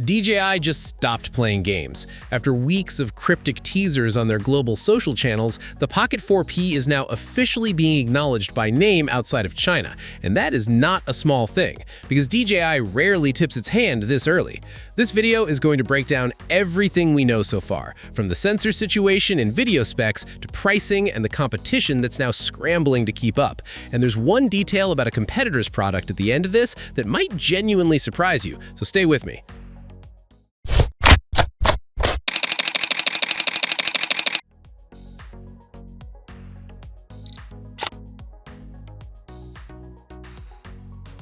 DJI just stopped playing games. After weeks of cryptic teasers on their global social channels, the Pocket 4P is now officially being acknowledged by name outside of China. And that is not a small thing, because DJI rarely tips its hand this early. This video is going to break down everything we know so far, from the sensor situation and video specs to pricing and the competition that's now scrambling to keep up. And there's one detail about a competitor's product at the end of this that might genuinely surprise you, so stay with me.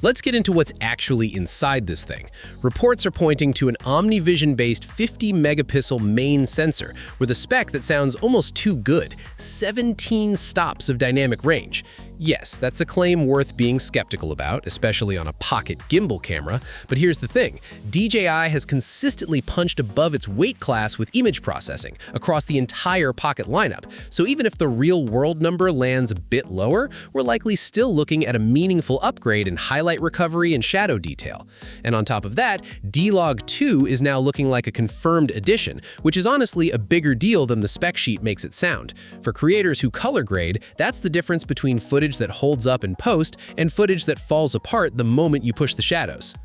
Let's get into what's actually inside this thing. Reports are pointing to an OmniVision-based 50-megapixel main sensor with a spec that sounds almost too good: 17 stops of dynamic range. Yes, that's a claim worth being skeptical about, especially on a pocket gimbal camera, but here's the thing. DJI has consistently punched above its weight class with image processing across the entire Pocket lineup, so even if the real-world number lands a bit lower, we're likely still looking at a meaningful upgrade in highlight recovery and shadow detail. And on top of that, D-Log 2 is now looking like a confirmed addition, which is honestly a bigger deal than the spec sheet makes it sound. For creators who color grade, that's the difference between footage that holds up in post and footage that falls apart the moment you push the shadows.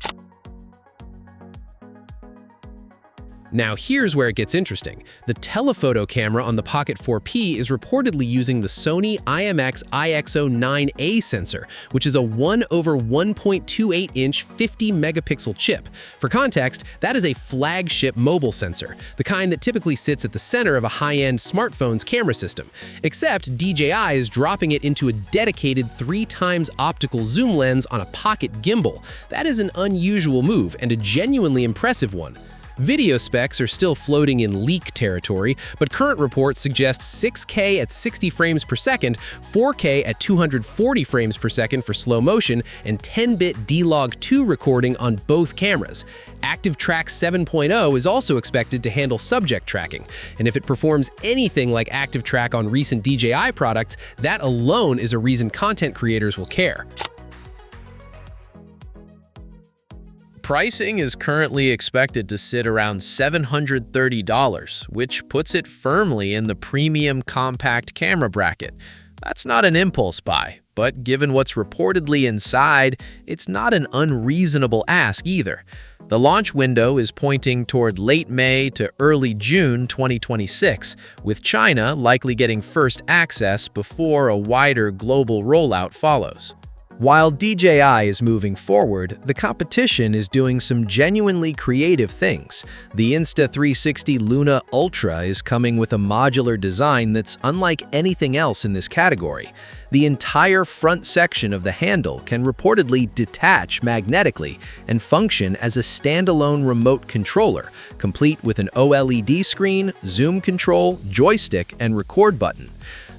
Now here's where it gets interesting. The telephoto camera on the Pocket 4P is reportedly using the Sony IMX IXO9A sensor, which is a 1/1.28-inch 50-megapixel chip. For context, that is a flagship mobile sensor, the kind that typically sits at the center of a high-end smartphone's camera system. Except DJI is dropping it into a dedicated 3x optical zoom lens on a pocket gimbal. That is an unusual move and a genuinely impressive one. Video specs are still floating in leak territory, but current reports suggest 6K at 60 frames per second, 4K at 240 frames per second for slow motion, and 10-bit D-Log 2 recording on both cameras. ActiveTrack 7.0 is also expected to handle subject tracking, and if it performs anything like ActiveTrack on recent DJI products, that alone is a reason content creators will care. Pricing is currently expected to sit around $730, which puts it firmly in the premium compact camera bracket. That's not an impulse buy, but given what's reportedly inside, it's not an unreasonable ask either. The launch window is pointing toward late May to early June 2026, with China likely getting first access before a wider global rollout follows. While DJI is moving forward, the competition is doing some genuinely creative things. The Insta360 Luna Ultra is coming with a modular design that's unlike anything else in this category. The entire front section of the handle can reportedly detach magnetically and function as a standalone remote controller, complete with an OLED screen, zoom control, joystick, and record button.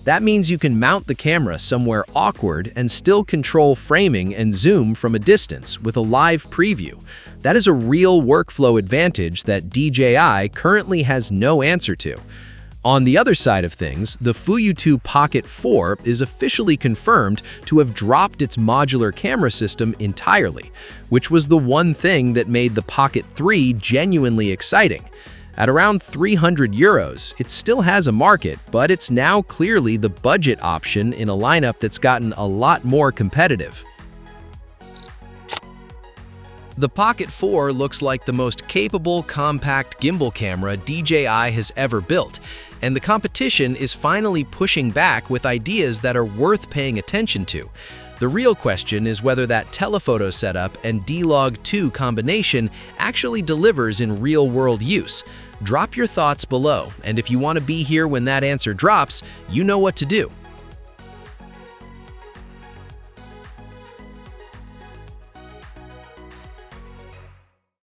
That means you can mount the camera somewhere awkward and still control framing and zoom from a distance with a live preview. That is a real workflow advantage that DJI currently has no answer to. On the other side of things, the Fuyu 2 Pocket 4 is officially confirmed to have dropped its modular camera system entirely, which was the one thing that made the Pocket 3 genuinely exciting. At around €300, it still has a market, but it's now clearly the budget option in a lineup that's gotten a lot more competitive. The Pocket 4 looks like the most capable compact gimbal camera DJI has ever built, and the competition is finally pushing back with ideas that are worth paying attention to. The real question is whether that telephoto setup and D-Log 2 combination actually delivers in real-world use. Drop your thoughts below, and if you want to be here when that answer drops, you know what to do.